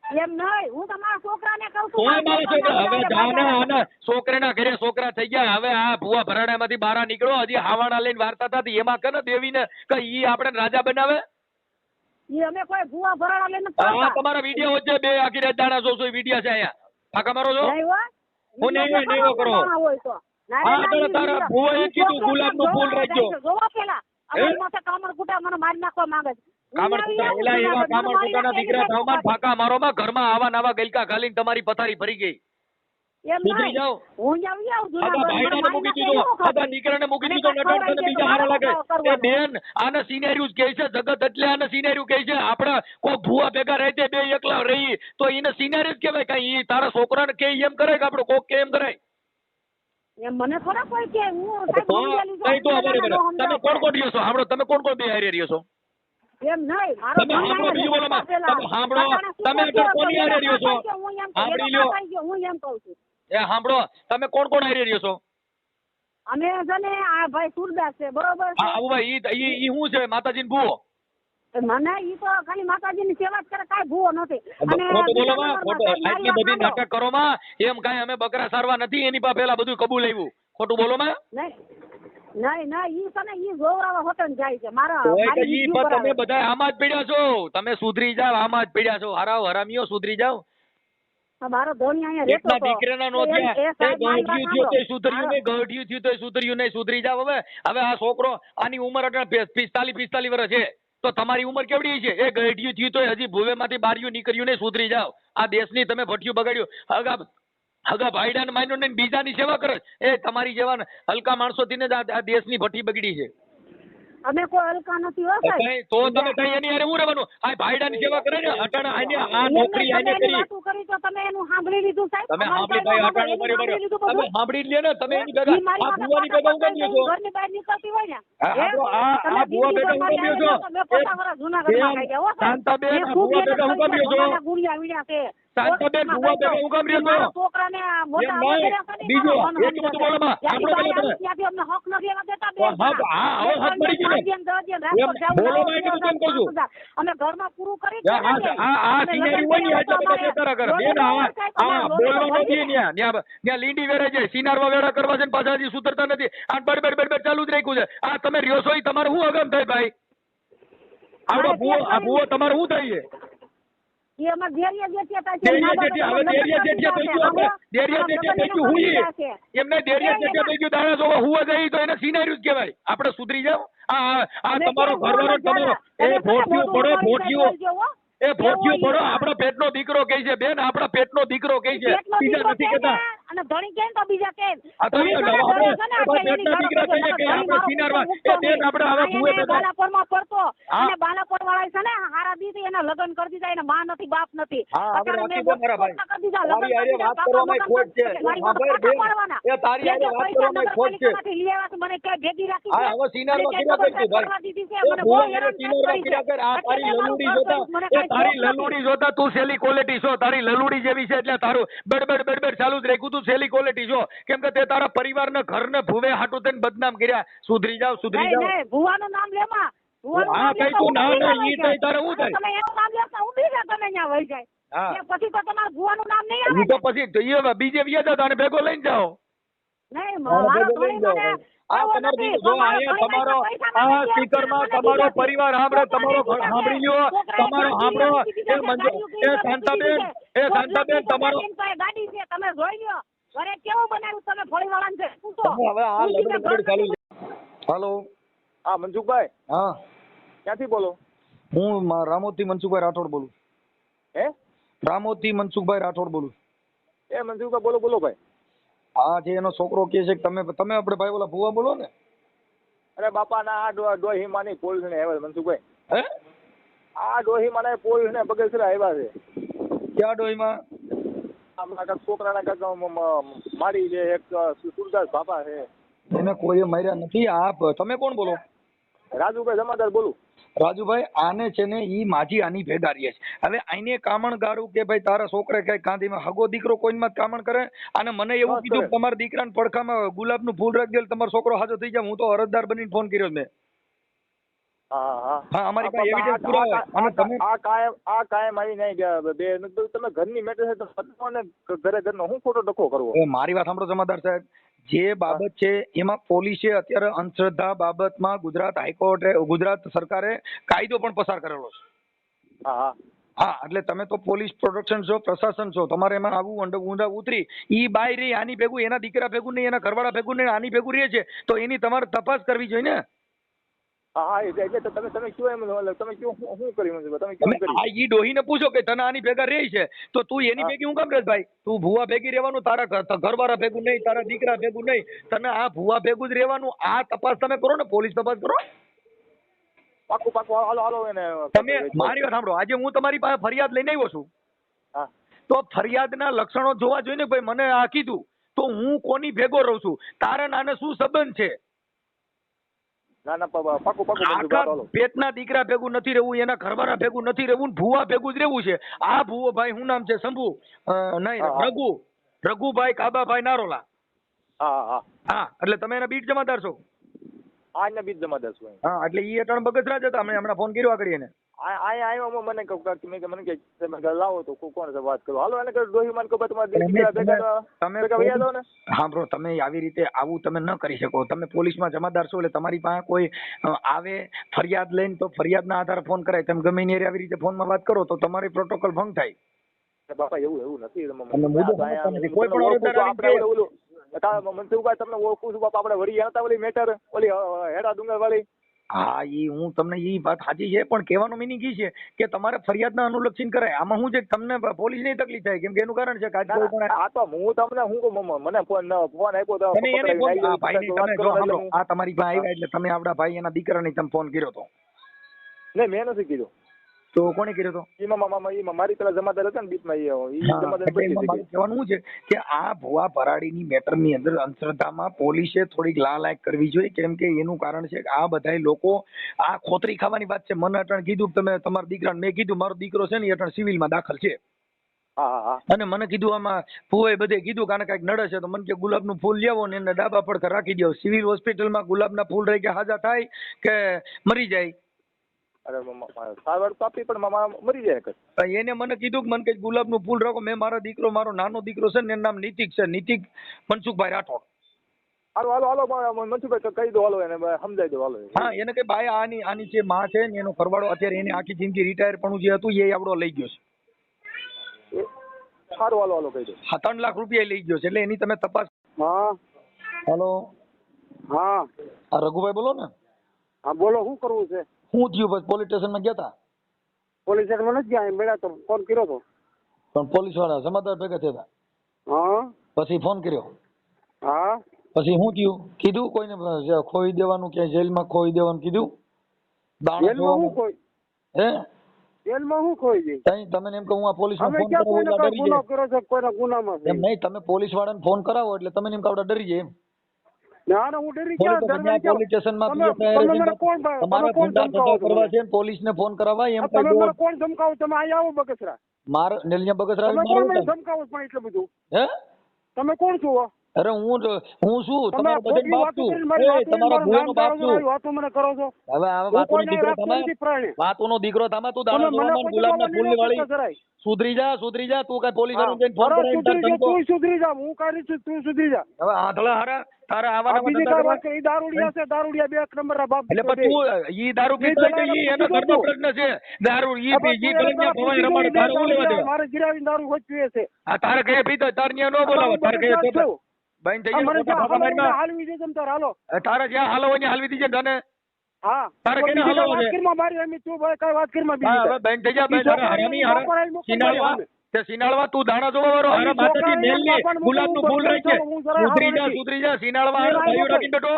એમ નહીં હું તમારા છોકરાને કહું છું તોય મારો છોકરો હવે જાને બાબા. આને છોકરાના ઘરે છોકરા થઈ ગયા હવે આ ભુવા ભરાડામાંથી બહાર નીકળો હજી હાવાણા લઈને વાર્તા થતી એમાં કે ને દેવીને કે ઈ આપણે રાજા બનાવે ઈ અમે કોઈ ભૂવા ભરાડા લઈને આ ફરતા. તમારા વિડીયો વચ્ચે બે આખી રાત દાણા જોશો વિડીયો છે અહીંયા ફાકા મારો છો નહીં હો. હું નહીં હોય, નહીં હો કરો. ભરાડા હોય તો. ના રે હા, ના, તો ઈ તારા વિડીયો. ભૂવાએ ઈ કીધું છોકરો ગુલાબનું ફૂલ જોવા રાખજો. જાય છે. જોવો પેલા અમારી માથે કામરકુટા મને મારી નાખવા માંગે છે. કામર હું આવી એલા એવા આવું, કામર મને ટુકાના મારી દીકરા નાખે, થવામાં ફાકા મારોમાં ઘરમાં આવા નવા ગલકા ખાલીને તમારી પથારી ભરી ગઈ એમ સુધરી નહીં. જાઓ. હું આવી આવું આખા જુનાગઢ. ભાઈડાને મને મૂકી મારી દીધો નાખે એવું આખા ખાધું. દીકરાને મૂકી અને દીધો કાંઈ નટણ તને ખવડાવી બીજા હારા દે લાગે તો એ બેન આને સિનેરિયું કહે છે જગત એટલે આને સિનેરિયું કહે છે આપણે કોઈ ભૂવા ભેગા રહે છે બે એકલા રહી તો એને સિનેરિયું જ કહેવાય કાંઈ ઈ તારા છોકરાને કે એમ કરે કે આપણે કોક કે એમ કરાય એમ મને થોડા કોઈ કે હું તો સાહેબ સમજાયેલી છું. કઈ તો મને બરાબર ન તમે સમજાવ. કોણ કોણ રહ્યો છો સાંભળો તમે કોણ કોણ બે હારે રહ્યો છો એમ નહીં મારો તમે સાંભળો બીજું બોલો માં. તમે સાંભળો તમે અત્યારે કોની હારે રહ્યો છો સાંભળી લ્યો હું એમ કહું છું એ સાંભળો તમે કોણ કોણ હારે રહ્યો છો અમે છે ને આ ભાઈ સુરદાસ છે બરોબર હા આવું ભાઈ ઈ શું છે માતાજીને ભૂવો છે મને ઈ તો ખાલી માતાજીની સેવા જ કરે કાંઈ ભૂવો નથી અને ખોટું બોલો માં બીજા ખોટું નંબરમાં આટલી બધી સાહેબ, નાટક કરો માં એમ કાંઈ અમે બકરા સારવા નથી એની પાસે પેલા બધું કબૂલ આવ્યું ખોટું બોલો માં નહીં ઈ છે ને ઈ જોવરાવા હોટલ જાય છે મારા હોય કે મારી ઈ review પણ તમે કરાવે. બધા આમાં જ પડ્યા છો તમે સુધરી જાવ આમાં જ પડ્યા છો હરાવ હરામીઓ સુધરી જાવ મારો ધોની અહીંયા રહેતો એકના હતો. દીકરાના નો તો એ થયા સાહેબ મારી વાત ગઢિયું થયું તોય સાંભળો. સુધર્યું નહીં ગઢિયું થયું તોય સુધર્યું નહીં સુધરી જાવ હવે હવે આ છોકરો આની ઉંમર એટલે 45 વર્ષ છે તો તમારી ઉંમર કેવડી છે એ ગઢિયું થયું તોય હજી ભૂવેમાંથી બારીયું નીકળ્યું નહીં સુધરી જાવ આ દેશની તમે ભઠ્યું બગાડ્યું હગા ભાઈડાને માન્યો નહીં બીજાની સેવા કરે એ તમારી જેવા હલકા માણસોથી ને જ આ દેશની ભઠ્ઠી બગડી છે અમે કોઈ હલકા નથી હો સાહેબ. કઈ તો તમે કઈ એની હારે હું રહેવાનું આ ભાઈડાની સેવા કરે ને અટાણે આને આ નોકરી આને તમે એની કરી વાતું કરી તો તમે એનું સાંભળી લીધું સાહેબ. તમે અમારી સાંભળી સાહેબ ભાઈ અમારે અટાણે એનું બરાબર સાંભળી લીધું તમે બધું. સાંભળી લ્યો ને તમે એની ઈ ભેગા મારી આ માથે ભુવાની પોતા ભેગા હું કેમ પોતા છો ઘરની બહાર નીકળતી હોય ને. હા, હે? આ તમે ભુવા ભેગા હું જિંદગી કેમ ભર છો? તમે 50 વર્ષ જૂનાગઢમાં ખાઈ ગયા હો સાહેબ. શાંતાબેન, મેં આ ખૂબ ભુવા મહેનત ભેગા હું કરી કેમ છે. છો? ભગવાનના ગુણિયા વીણ્યા છે. શાંતાબેન, ભુવા ભેગા હું કેમ ઈ છો? મારા છોકરાને મોટા એમ નહીં. અવસરે છે ને બીજું, મારા મન એટલું બધું સમજે બોલો માં. છે. સાંભળો ત્યાંથી પહેલા બહાર ત્યાંથી અમને હક નથી લેવા દેતા બે હા, હા, હવે હક મળી ગયું ને. એમ બોલો માં એટલું કેમ કહું છું? અમે ઘરમાં પૂરું કરી આ સિનારી હોય ને એટલે બધા બેતારા કરે બેન આ બોલવા નથી ત્યાં લીંડી વેરે છે સિનારવા વેરા કરવા છે ને પાછા હજી સુધરતા નથી આ બડ ચાલુ જ રાખ્યું છે આ તમે રહ્યો છો ઈ તમારું શું અગમ થાય ભાઈ આ ભૂવો તમારું શું થાય છે એ અમાર દેરિયા જેઠિયા દેરિયા જેઠિયા હવે દેરિયા જેઠિયા થઈ ગયું આપણે દેરિયા જેઠિયા થઈ ગયું હું એમને દેરિયા જેઠિયા થઈ ગયું દાણા જોવા હુવા જાય તો એને સિનાર્યું જ કહેવાય આપણે સુધરી જાવ આ તમારો ઘરવાળો તમારો એ ભોટિયું પડો ભોટિયું એ ભોટિયું પડો આપણા પેટનો દીકરો કહે છે બેન આપણા પેટનો દીકરો કહે છે બીજા નથી કહેતા અને ધણી કેમ તો બીજા કેમ આ તો આપણે પેટના દીકરા કહીએ કે આપણે સિનારવા એ બેન આપણે હવે ભૂવે ભેગા બાલાપુરમાં પડતો હા. અને બાલાપુર વાળા છે ને હારા દીધી છોકરાના લગ્ન કરી દીધા, એને માં નથી બાપ નથી. હા, હવે અત્યારે રાખી મેં દે મારા ભાઈ. કરી દીધા, લગ્ન તારી કરી હારે દીધા, વાત પાપા કરવામાં મકાન ખોટ છે. કરી દીધા, મારી હા, પાસે ભાઈ, પાટા બેન. પાડવાના. એ તારી હારે જે વાત પૈસા કરવામાં ખોટ છે. નગરપાલિકામાંથી લઈ આવ્યા છે, મને ક્યાંય ભેગી રાખી હા, છે. હવે સિનારમાં મને કીધા ક્યાંય કરતી ભાઈ. કરવા દીધી છે, એ મને બહુ ભુવા હેરાન હારે સિનારમાં કરી છે. કીધા કર. આ એટલે તારી મેં મારું લલુડી ઘર જોતા, કર્યું, મને એ કાંઈ તારી શોખ નથી. લલુડી જોતા તું સેલી ક્વોલિટી છો. તારી લલુડી જેવી છે એટલે તારું બડબડ બડબડ ચાલુ જ રાખ્યું. તું સેલી ક્વોલિટી છો, કેમ કે તે તારા પરિવારને ઘરને ભૂવે હાટું થઈને બદનામ કર્યા. સુધરી જાવ, સુધરી નહીં, જાવ. નહીં, ભુવાનું નામ લેમાં. ભુવાનું હા, નામ કઈ લેતા તું હું ના બીજા ના વહી ઈ જાય. કઈ તારે હું થાય? તમે એનું નામ લેતા હું બીજા તમે ત્યાં વહી જાય. હા. કે પછી તો તમારું ભુવાનું નામ નહીં આવે ઈ તો પછી તો ઈ હવે બીજે વ્યાજા તારે ભેગો લઈને જાઓ. નહીં, મારા મારો ભેગો લઈને ધણી જાઓ. મને આ એવો તમારો નથી. દીકરો જો મારો અહીંયા ધણી તમારો પૈસા આ નથી આપતા, સ્પીકરમાં મને તમારો બીજા પરિવાર સાંભળે, તમારો છોકરાએ સાંભળી લ્યો. છોકરાએ તમારો ગાડી સાંભળો. લીધી છે, એ મંજુ, ગાડી એ શાંતાબેન, એ શાંતાબેન, તમારો ગાડી છે, તમે જોઈ લ્યો ઘરે કેવું બનાવ્યું તમે ફળીવાળાને છે પૂછો. તમે હવે આ લબડ ચાલુ છે. હાલો. હા મનસુખભાઈ, હા, ક્યાંથી બોલો? હું રામોદથી મનસુખભાઈ રાઠોડ બોલું. હે? રામોદથી મનસુખભાઈ રાઠોડ બોલું. એ મનસુખભાઈ બોલો બોલો ભાઈ. હા, જે એનો છોકરો કહે છે કે તમે આપણે ભાઈ ઓલા ભુવા બોલો ને. અરે બાપા ના આ ડોહીમાની પોલીસ ને આવ્યા છે મનસુખભાઈ. હે? આ ડોહીમાના પોલીસ ને બગસરા આવ્યા છે. ક્યાં ડોહીમાં? આમના કાંઈક છોકરાના કાંઈક મારી છે, એક સુરદાસ બાપા છે. એને કોઈએ માર્યા નથી. આ તમે કોણ બોલો? રાજુભાઈ જમાદાર બોલું. રાજુભાઈ, આને છે ને ઈ માજી આની ભેગા રહીએ છે. હવે આઈને કામણ ગારું કે ભાઈ તારા છોકરે કઈ કાંધીમાં હગો દીકરો કોઈમાં જ કામણ કરે. અને મને એવું બસ કીધું કરે. કે તમારા દીકરાને પડખામાં ગુલાબનું ફૂલ રાખી દે, તમારો છોકરો હાજો થઈ જાય. હું તો અરજદાર બનીને ફોન કર્યો મેં. હા હા હા, અમારી પાસે આ- એવિડન્સ પુરાવા હોય. અને તમે આ કાયમ આવી નહીં ગયા બે તમે ઘરની મેટર છે તો બતાવો ને ઘરે ઘરનો હું ખોટો ડખો કરવો. એ મારી વાત સાંભળો જમાદાર સાહેબ. જે બાબત છે એમાં પોલીસે અત્યારે અંધશ્રદ્ધા બાબતમાં ગુજરાત હાઈકોર્ટે, ગુજરાત સરકારે કાયદો પણ પસાર કરેલો છે. હા હા હા, એટલે તમે તો પોલીસ પ્રોટેક્શન છો, પ્રશાસન છો, તમારે એમાં આવું ઊંડા ઉતરી. ઈ બાય રહી આની ભેગું, એના દીકરા ભેગું નહીં, એના ઘરવાળા ભેગું નહીં, આની ભેગું રહે છે, તો એની તમારે તપાસ કરવી જોઈએ ને. હા હા એટલે તમે કયો એમ તમે કયો શું કર્યું તમે તમે કેમ કર્યું? આ ઈ ડોહીને પૂછો કે તને આની ભેગા રહી છે તો તું એની ભેગી હું કામ રહે ભાઈ? તું ભુવા ભેગી રહેવાનું, તારા ઘરવાળા ભેગું નહીં, તારા દીકરા ભેગું નહીં, તને આ ભુવા ભેગું જ રહેવાનું. આ તપાસ તમે કરો ને, પોલીસ તપાસ કરો. પાકું હાલો એને તમે મારી વાત સાંભળો. આજે હું તમારી પાસે ફરિયાદ લઈને આવ્યો છું, હા તો ફરિયાદના લક્ષણો જોવા જોઈએ ને. ભાઈ મને આ કીધું તો હું કોની ભેગો રહું છું, તારા નાને શું સંબંધ છે? ના ના પાકું આખા પેટના દીકરા ભેગું નથી રહેવું, એના ઘરવાળા ભેગું નથી રહેવું, ભુવા ભેગું જ રહેવું છે. આ ભુવો ભાઈ શું નામ છે? શંભુ નહીં, રઘુભાઈ કાબાભાઈ નારોલા. હા હા હા, એટલે તમે એના બીટ જમાદાર છો. આજના બીજ જમાદાર છું. હા, એટલે ઈ અટાણ બગસરા જ હતા. અમે હમણાં ફોન કર્યો આગળ એને. આવ્યો મને મને કે તમે લાવો તો કોણ છે વાત કરો. હાલો એને ડોહી માન કહો તમારા દીકરા ભેગા વયા દો ને. હા બ્રો, તમે આવી રીતે આવું તમે ન કરી શકો. તમે પોલીસમાં જમાદાર છો એટલે તમારી પાસે કોઈ આવે ફરિયાદ લઈને તો ફરિયાદના આધારે ફોન કરાય. તમે ગમે એને આવી રીતે ફોનમાં વાત કરો તો તમારી પ્રોટોકોલ ભંગ થાય. બાપા એવું નથી. અને મુદ્દો સમજતા નથી. કોઈ પણ અરજદાર આવીને કહે, મનસુખભાઈ તમને ઓળખું છું બાપા, આપણે વળી હતા ઓલી મેટર ઓલી હેડા ડુંગર વાળી. હા, ઈ હું તમને ઈ વાત સાચી છે, પણ કહેવાનો મિનિંગ ઈ છે કે તમારે ફરિયાદના અનુલક્ષીને કરાય. આમાં શું છે કે તમને પોલીસની તકલીફ થાય, કેમ કે એનું કારણ છે કે આજ કોઈ પણ આ તો હું તમને શું કહું, મને ફોન આપ્યો તો તમે એને ફોન ભાઈને તમે જો સાંભળો, આ તમારી પાસે આવ્યા એટલે તમે આપડા ભાઈ એના દીકરાને તમે ફોન કર્યો તો? નહીં, મેં નથી કીધું. તો કોને કર્યો તો? એમાં મારી પેલા જમાદાર હતા ને બીચમાં જમાદાર મારું કહેવાનું શું છે કે આ ભુવા ભરાડીની મેટરની અંદર અંધશ્રદ્ધામાં પોલીસે થોડીક લાલાયક કરવી જોઈએ, કેમ કે એનું કારણ છે કે આ બધા લોકો આ ખોતરી ખાવાની વાત છે. મને અટણ કીધું તમે તમારા દીકરાને, મેં કીધું મારો દીકરો છે ને અટણ સિવિલમાં દાખલ છે. અને મને કીધું આમાં ભુવાએ બધે કીધું કે કઈક નડે છે તો મને કે ગુલાબનું ફૂલ લેવો ને એને ડાબા પડખે રાખી દો. સિવિલ હોસ્પિટલમાં ગુલાબના ફૂલ રહી કે હાજા થાય કે મરી જાય? અરે સારવાર તો આપી પણ મરી જાય. એને મને કીધું કે મને કઈ ગુલાબનું ફૂલ રાખો. મેં મારો દીકરો, મારો નાનો દીકરો છે ને એનું નામ નીતિક છે, નીતિક મનસુખભાઈ રાઠોડ. હાલો મનસુખભાઈ કહી દો, હાલો એને સમજાઈ દો. હાલો હા, એને કે ભાઈ આની જે માં છે ને એનો ફરવાડો અત્યારે એને આખી જિંદગી રિટાયર પણ જે હતું એ આવડો લઈ ગયો છે. સારું હાલો કહી દો. હા, 3 લાખ રૂપિયા લઈ ગયો છે, એટલે એની તમે તપાસ. હા હેલો, હા આ રઘુભાઈ બોલો ને? હા બોલો, શું કરવું છે? શું થયું? બસ પોલીસ સ્ટેશનમાં ગયા હતા? પોલીસ સ્ટેશનમાં નથી ગયા, મેળા તો ફોન કર્યો હતો પણ પોલીસ વાળા જમાદાર ભેગા થયા હતા. હા પછી ફોન કર્યો. હા પછી શું થયું? કીધું કોઈને ખોઈ દેવાનું, ક્યાંય જેલમાં ખોઈ દેવાનું કીધું? દાણા જેલમાં હું કોઈ હે જેલમાં શું ખોઈ જાય? તઈ તમે એમ કહું હું આ પોલીસમાં અમે ફોન ક્યાં કરાવો કોઈને એટલે કાંઈ ડરી ગુનો જાય કરો છો, કોઈના ગુનામાં છે? એમ નહીં, તમે પોલીસ વાળાને ફોન કરાવો એટલે તમે એમ કહો ડરી જાય એમ ના ના, હું ડરી પોલીસ ક્યાં ડરવાની ક્યાં? પોલીસ સ્ટેશનમાં તમે મને કોણ તમારે કોણ ગુંડા ધમકાવો છો કરવા મને? છે પોલીસને ફોન કરાવવા એમ તમે કહી મને દો કોણ ધમકાવો? તમે અહીંયા આવો બગસરા. મારે નેલિયા બગસરા તમે કોણ મને મારું ધમકાવો પણ એટલું બધું? હે તમે કોણ છો? અરે હું શું તમે તમારો બધાનો ખોટી બાપ વાતો છું કરીને મારી વાતો કરીને તમારા મારું ભૂવાનો નામ બાપ કાઢો છો, છું આવી વાતો મને કરો છો. હવે આ હું વાતોનો કોઈને દીકરો રાખતો તમે નથી પ્રાણી. વાતોનો દીકરો તમે તું તમે દાણા મને જોવામાં કોઈ ગુલાબના જવાબ ફૂલની નહીં વાળી આપતો જરાય. સુધરી જા તું કઈ પોલીસ હા. વાળાને જઈને ફોન બરાબર, કરાવીને તાર સુધરી જા, ધમકો તું સુધરી જા. હું કાઢી છું, તું સુધરી જા. હવે આંધળા હારા તારા આ આવાના બીજી ધંધા કાંઈ કરવા વાત કરી, ઈ દારૂડિયા છે, દારૂડિયા બે એક નંબરના બાપ એટલે દીકરો પણ બે. તું ઈ દારૂ પીતો હોય તો ઈ એનો ઘરનો પ્રશ્ન છે દારૂ ઈ હવે ઈ તું કલંગિયા એને ભવાઈ રમાડે પૂછી તારે જોઈને હું લેવા દારૂ દેવા મારે ગિરાવીને દારૂ હોજ પીએ છે. આ તારે ઘરે પીતો હોય, તારે ન્યા ન બોલાવે તારે ઘરે અમારું તો છું. બંધ થઈ આ જાય મને ખોટા જ્યાં ફાંફા હાલવું મારીમાં. હોય હાલવી દેજો તમે તાર હાલો. તારે જ્યાં હાલો હોય ત્યાં હાલવી દીજે તને હા. તારે પણ કેને બીજી હાલવું કાંઈ છે? વાત કરીમાં મારી એમ તું ભાઈ કાંઈ વાત કરીમાં હા બીજી હવે બંધ થઈ જા ઈ ભાઈ તારા છોકરાને હરામી બાપાને હરા મોકલી સિનાળવા સામે. તે સિનાળવા તું દાણા જોવા વાળો ઈ હરા માતાજી છોકરાને મેલની બાપાને ગુલાબનું મોકલવું ફૂલ રહી છે પડશે, હું જરાય હારો નથી. સુધરી જા સિનાળવા તું હારા એને ભાઈઓ આ રાખીને બેઠો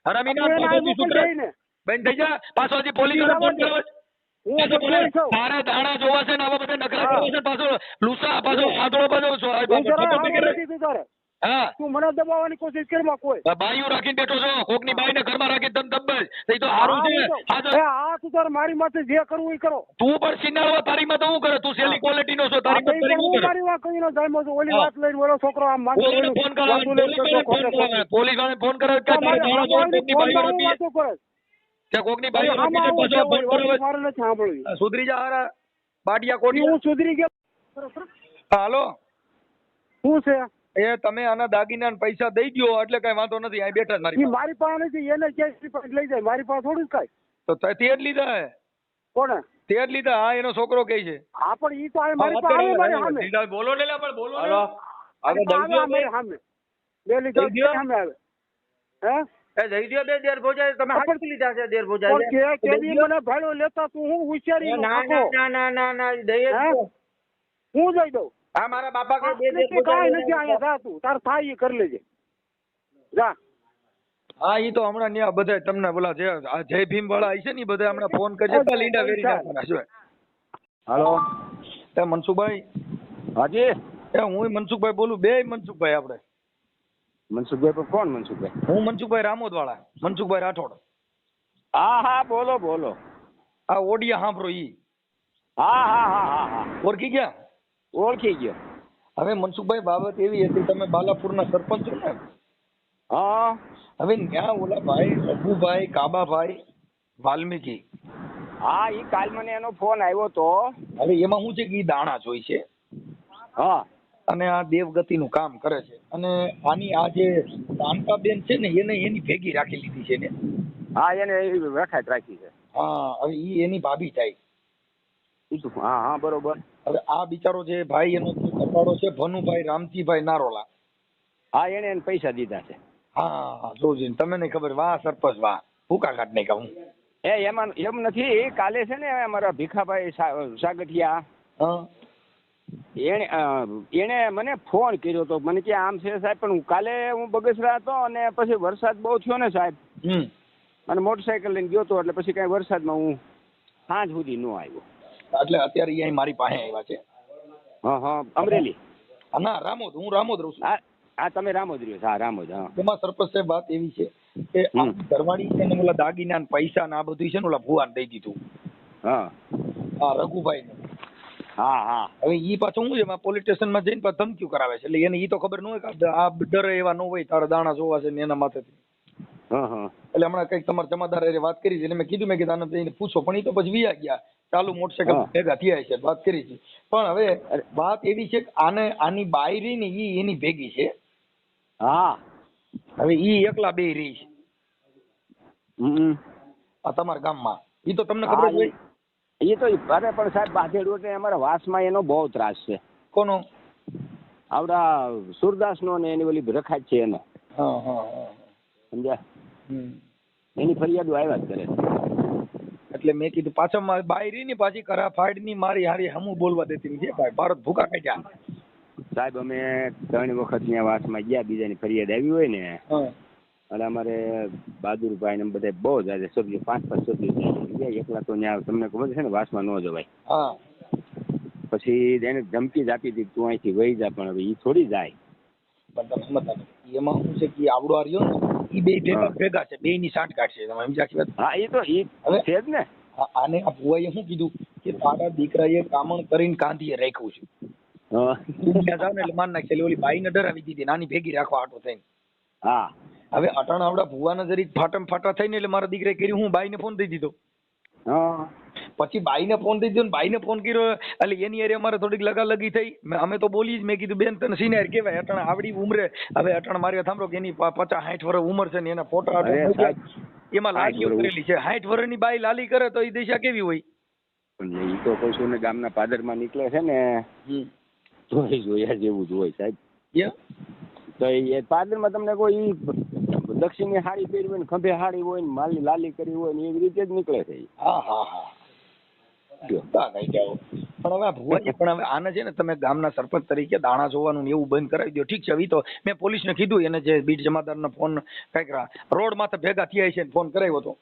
હરામી ના તું એને આ પાછળથી મોકલ સુધરે જઈને. બંધ થઈ જા પાછો હજી પોલીસ ઈ વાળા ફોન જવા દે. કરવા હું પાછો બધું બોલે, છું. તારે દાણા જોવા છે ને આવા બધા નખરા હા. કરવા છે પાછો લુસા પાછો આંધળો પાછો હું જરાય ખબર હારો નહીં નથી તું તારે. હા તું મને દબાવવાની કોશિશ કરીમાં કોઈ. બાઈઓ રાખીને બેઠો છો કોકની બાઈને ઘરમાં રાખીને તમ દબ્બજ એ તો હારું હા, છે હું તો- આ તો એ આ તું તારે મારી માથે જે કરવું એ કરો. તું પણ સિનાળવા તારીમાં તો હું કરે તું સેલી ક્વોલિટીનો છો આ તારી ભાઈ કરી પણ હું હું કરે મારી વાત કરીને જામ્યો છું. ઓલી હા. વાત લઈને ઓલો છોકરો આમ માંગતો પોલીસને લઈને ફોન કરાવે વાતું લઈને કરતો ખોટે ખોટી. પોલીસ વાળાને ફોન કરાવે કે તારે તમારે દાણા જોવા કોકની બાઈઓ ફોનમાં હું રાખી વાતો કરે. કે કોકની બાઈઓ આમાં રાખીને આવું પાછો છે, ફોન ઓલી કરાવે મારે નથી સાંભળવી. સુધરી જા હારા બાડિયા ઈ કોટી હું સુધરી ગયો. હાલો શું છે? એ તમે આના દાગીના પૈસા દઈ દ્યો એટલે કઈ વાંધો નથી અહીં બેઠા જ મારી ઈ મારી પાસે નથી, એને ક્યાંય પાસે લઈ જાય. મારી પાસે થોડું જ કાંઈ. પાસે તો તે જ લીધા હે કોને? તે જ લીધા હા એનો છોકરો કહે છે હા, પણ ઈ તો આ મારી પાસે આવે મારી સામે. સીધા બોલો ને લા, પણ બોલો ને. હાલો મારી પાસે આવે મારી સામે. બે લીધો દઈ દ્યો. સામે આવે. હે? એ દઈ દ્યો બે દેર ભોજાય તમે પણ- હાચી લીધા છે દેર પણ ભોજાય કે કેદી મને ભાડો લેતા તું હું હોશિયારી નો ના આખો. ના ના ના ના દઈ જ હે? દ્યો. હું જઈ દઉં. આ મારા બાપા કે બે દેર નથી, કાંઈ નથી ભોજાય અહીંયા. જા તું તાર થાય એ કરી લેજે. જા. હા ઈ તો હમણાં ન્યા બધા તમને બોલા જે આ જય ભીમ વાળા છે ને ઈ બધા હમણાં ફોન કરજે તો લીંડા વેરી નાખવાના છે હાલો એ મનસુખભાઈ હાજી એ હું મનસુખભાઈ બોલું બે મનસુખભાઈ આપણે મનસુખભાઈ પણ કોણ મનસુખભાઈ? હું મનસુખભાઈ રામોદ વાળા મનસુખભાઈ રાઠોડ હા હા બોલો બોલો. આ ઓડિયા સાંભળો ઈ હા હા હા હા હા ઓળખી ગયા ઓળખી ગયો. હવે મનસુખભાઈ બાબત એવી હતી તમે બાલાપુરના સરપંચ છો ને હા હવે ત્યાં ઓલા ભાઈ રઘુભાઈ કાબાભાઈ વાલ્મીકી હા ઈ કાલ મને એનો ફોન આવ્યો તો. હવે એમાં શું છે કે ઈ દાણા જોઈ છે હા અને આ દેવગતિનું કામ કરે છે અને આની આ જે કાંતાબેન છે ને એને એની ભેગી રાખી લીધી છે ને હા એને એવી વખાત રાખી છે. હા હવે ઈ એની ભાભી થાય ઈ તો હા હા બરોબર. હવે આ બિચારો જે ભાઈ એનો કપાળો છે ભનુભાઈ રામજીભાઈ નારોલા હા એને પૈસા દીધા છે. હા જોજીને તમને નહીં ખબર વાહ સરપંચ વાહ ભૂકા કાઢ નહીં કહું એ એમાં એમ નથી. કાલે છે ને અમારા ભીખાભાઈ સાગઠિયા હા એને મને ફોન કર્યો તો. મને કે આમ છે સાહેબ પણ કાલે હું બગસરા હતો અને પછી વરસાદ બહુ થયો ને સાહેબ અને મોટરસાયકલ લઈને ગયો તો એટલે પછી કઈ વરસાદમાં હું સાંજ સુધી ન આવ્યો. એટલે અત્યારે ઈ અહીં મારી પાસે આવ્યા છે હા હા અમરેલી. ના રામોદ હું રામોદ રહું છું હા હા તમે રામોદ રહ્યો છો. હા રામોદ. હા એમાં સરપંચ સાહેબ વાત એવી છે કે આ ઘરવાળી છે ને ઓલા દાગીના ને પૈસા ને આ બધું છે ને ઓલા ભુવાને દઈ દીધું હા હા રઘુભાઈ ને હા હા હવે ઈ પાછું શું છે પોલીસ સ્ટેશનમાં જઈને પાછું ધમકીઓ કરાવે છે એટલે એને ઈ તો ખબર ન હોય કે આ ડરે એવા ન હોય તારા દાણા જોવા છે ને એના માથેથી હા હા એટલે હમણાં કઈક તમારા જમાદાર હારે વાત કરી છે એટલે મેં કીધું કે આને જઈને પૂછો પણ ઈ તો પછી વિયા ગયા ચાલુ મોટરસાયકલ હા. ભેગા થયા છે વાત કરી છે પણ હવે વાત એવી છે કે આની બાયરી ને ઈ એની ભેગી છે હા હવે ઈ એકલા બે રહી છે હમ આ તમારા ગામમાં ઈ તો તમને હા, ખબર જ હોય એ તો અરે પણ સાહેબ બાધેડું એટલે અમારા વાસમાં એનો બહુ ત્રાસ છે. કોનો આવડા સુરદાસનો ને એની ઓલી રખાય છે એનો. હા હા હા સમજ્યા? હમ. એની ફરિયાદો આવ્યા જ કરે. એટલે મેં કીધું પાછા બાયરી ની પાછી કરા ફાડ ની મારી હારી હમું બોલવા દેતી નથી ભાઈ ભારત ભૂકા કાઢ્યા સાહેબ અમે 3 વખત ત્યાં વાસમાં ગયા બીજાની ફરિયાદ આવી હોય ને હા અને અમારે બહાદુરભાઈ ને બધા બહુ જાય સભ્યો 5-5 સભ્યો જાય એકલા તો ત્યાં તમને ખબર છે ને વાસમાં ન જવાય. હા પછી એને ધમકી જ આપી દીધી તું અહીંથી વહી જા પણ હવે એ થોડી જાય. પણ તમે સમજતા નથી એમાં શું છે કે આવડો આ રહ્યો ને એ બે ભેગા છે બે ની સાંઠગાંઠ છે તમે સમજ્યા કે વાત? હા એ તો એ હવે છે જ ને. આને આ ભુવાએ શું કીધું કે તારા દીકરાએ કામણ કરીને કાંધીએ રાખ્યું છે. હા તું ત્યાં જાવ ને એટલે માર નાખશે એટલે ઓલી બાઈને ડરાવી દીધી નાની ભેગી રાખવા આટો થઈને. હા હવે અટાણા આવડા ભુવાના જરીક ફાટમ ફાટા થઈને એટલે મારા દીકરાએ કર્યું હું બાઈને ફોન દઈ દીધો. હા પછી બાઈને ફોન દઈ દીધો ને બાઈને ફોન કર્યો એટલે એની હારે અમારે થોડીક લગાલગી થઈ. અમે તો બોલી જ મેં કીધું બેન તને સિનિયર કહેવાય અટાણા આવડી ઉંમરે હવે અટાણા મારે સાંભળો કે એની 50-60 વર્ષ ઉંમર છે ને એના ફોટા અરે સાહેબ, એમાં લાલીઓ કરેલી છે. 60 વર્ષની બાઈ લાલી કરે તો એ દિશા કેવી હોય? પણ એ તો કહું છું ને ગામના પાદરમાં નીકળે છે ને તો એ જોયા જેવું જ હોય સાહેબ. તો એ પાદરમાં તમને કોઈ દક્ષિણની હાડી પહેરી હોય ને ખંભે હાડી હોય ને માલની લાલી કરી હોય ને એવી રીતે જ નીકળે છે. હા હા હા પણ હવે આ ભુવાજી પણ હવે આને છે ને તમે ગામના સરપંચ તરીકે દાણા જોવાનું ને એવું બંધ કરાવી દો. ઠીક છે હવે તો મેં પોલીસને કીધું એને જે બીટ જમાદારનો ફોન કઈક રોડ માથે ભેગા થયા છે ફોન કરાવ્યો હતો.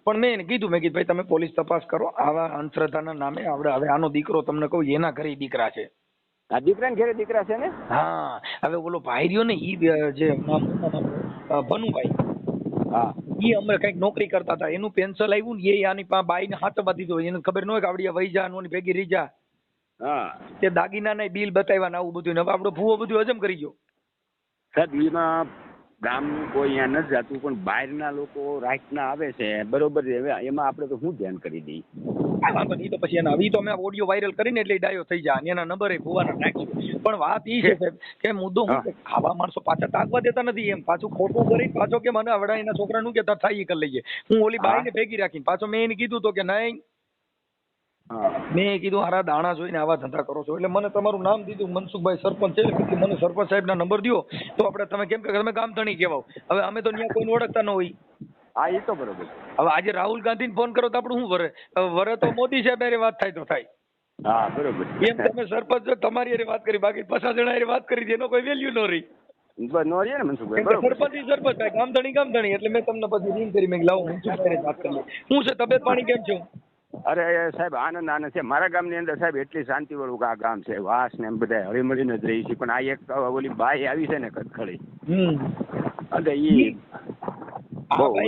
પણ મેં એને કીધું ભાઈ તમે પોલીસ તપાસ કરો આવા અંધશ્રદ્ધાના નામે આપણે હવે આનો દીકરો તમને કહું એના ઘરે દીકરા છે. આ દીકરા ને ઘરે દીકરા છે ને. હા હવે ઓલો ભાઈ રહ્યો ને ઈ જે ભનુભાઈ હા ઈ અમે કઈક નોકરી કરતા હતા એનું પેન્શન આવ્યું ને એ આની પાસે બાઈને હાથમાં દીધો એને ખબર ન હોય કે આવડી વહી જા નોની ભેગી રહી જા. હા તે દાગીના ને બિલ બતાવ્યા ને આવું બધું ને હવે આપણો ભૂવો બધું હજમ કરી ગયો. સાહેબ એમાં ગામનું કોઈ અહીંયા નથી જતું પણ બહારના લોકો રાતના આવે છે બરોબર છે. હવે એમાં આપણે તો શું ધ્યાન કરી દઈએ. વાંધો નહીં તો પછી એના આવી તો અમે ઓડિયો વાયરલ કરીને એટલે ડાયો થઈ જાય અને એના નંબર એ ભૂવાના નાખશું. પણ વાત ઈ છે સાહેબ કે મુદ્દો હું કે આવા માણસો પાછા તાકવા દેતા નથી એમ પાછું ખોટું કરી પાછો કે મને આવડા એના છોકરાનું કે તાર થાય કરી લઈએ. હું ઓલી બાઈને ભેગી રાખીને પાછો મેં એને કીધું તો કે નહીં મેં કીધું હારા દાણા જોઈને આવા ધંધા કરો છો એટલે મને તમારું નામ દીધું મનસુખભાઈ સરપંચ છે એટલે મને સરપંચ સાહેબના નંબર દો તો આપણે તમે કેમ કે તમે ગામ ધણી કહેવાઓ. હવે અમે તો ત્યાં કોઈને ઓળખતા ન હોય. હા એ તો બરોબર. હવે આજે રાહુલ ગાંધીને ફોન કરો તો આપણું શું વરે તો મોદી સાહેબ હારે વાત થાય તો થાય. હા બરોબર. એમ તમે સરપંચ તમારી હારે વાત કરી બાકી 50 જણા હારે વાત કરી એનો કોઈ વેલ્યુ ન રહી. નો રહે ને મનસુખભાઈ. સરપંચ થાય ગામ ધણી એટલે મેં તમને પછી રિંગ કરી મેં લાવો હું વાત કરી શું છે તબિયત પાણી કેમ છે? અરે સાહેબ આનંદ છે. મારા ગામની અંદર સાહેબ એટલી શાંતિ વાળું આ ગામ છે વાસ ને એમ બધા હળી મળીને જ રહી છે. પણ આ એક ઓલી બાઈ આવી છે ને કટખળી અને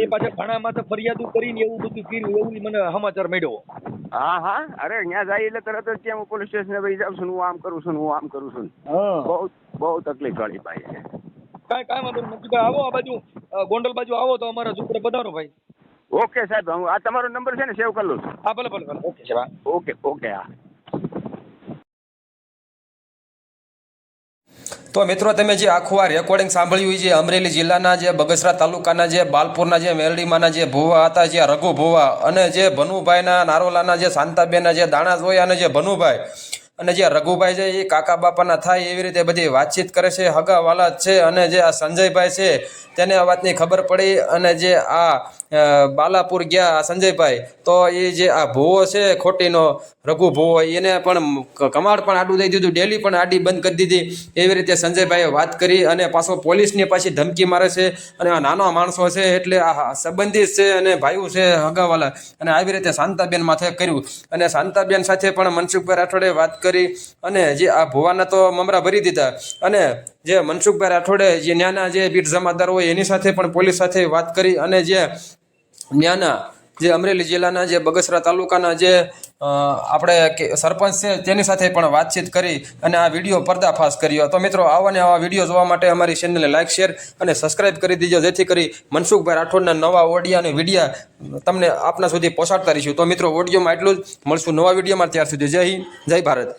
એ પાછા ઘણામાં તો ફરિયાદો કરીને એવું બધું કર્યું એવું મને સમાચાર મળ્યો. હા અરે ત્યાં જાય એટલે તરત જ ત્યાં હું પોલીસ સ્ટેશને વહી જાઉં છું હું આમ કરું છું હું આમ કરું છું. બહુ તકલીફ વાળી બાઈ છે. કાંઈ વાંધો નથી આવો આ બાજુ ગોંડલ બાજુ આવો તો અમારા ઝૂંપડે પધારો ભાઈ. ઓકે સાહેબ હું આ તમારો નંબર છે ને સેવ કરી લઉં છું. હા ભલે ઓકે હા. તો મિત્રો તમે જે આખું આ રેકોર્ડિંગ સાંભળ્યું છે અમરેલી જિલ્લાના જે બગસરા તાલુકાના જે બાલપુરના જે મેલડીમાંના જે ભુવા હતા જે રઘુ ભુવા અને જે ભનુભાઈના નારોલાના જે શાંતાબેનના જે દાણા જોયા અને જે ભનુભાઈ અને જે રઘુભાઈ છે એ કાકા બાપાના થાય એવી રીતે બધી વાતચીત કરે છે હગા વાલા છે. અને જે આ સંજયભાઈ છે તેને આ વાતની ખબર પડી અને જે આ બાલાપુર ગયા સંજયભાઈ તો એ જે આ ભૂવો છે ખોટીનો રઘુ ભૂવો એને પણ કમાડ પણ આડું દઈ દીધું ડેલી પણ આડી બંધ કરી દીધી. એવી રીતે સંજયભાઈએ વાત કરી અને પાછો પોલીસની પાછી ધમકી મારે છે. અને આ નાનો માણસો છે એટલે આ સંબંધિત છે અને ભાઈઓ છે હગાવાલા અને આવી રીતે શાંતાબેન માથે કર્યું. અને શાંતાબેન સાથે પણ મનસુખભાઈ રાઠોડે વાત કરી અને જે આ ભુવાના તો મમરા ભરી દીધા. અને જે મનસુખભાઈ રાઠોડે જે ન્યાના જે બીટ જમાદાર હોય એની સાથે પણ પોલીસ સાથે વાત કરી અને જે ન્યાના જે અમરેલી જિલ્લાના જે બગસરા તાલુકાના જે આપણે સરપંચ છે તેની સાથે પણ વાતચીત કરી અને આ વિડીયો પર્દાફાશ કર્યો. તો મિત્રો આવા ને આવા વિડીયો જોવા માટે અમારી ચેનલને લાઇક શેર અને સબસ્ક્રાઇબ કરી દીજો જેથી કરી મનસુખભાઈ રાઠોડના નવા ઓડિયા અને વિડીયા તમને આપના સુધી પહોંચાડતા રહીશું. તો મિત્રો ઓડિયોમાં એટલું જ મળશું નવા વિડીયોમાં. ત્યાર સુધી જય હિન્દ જય ભારત.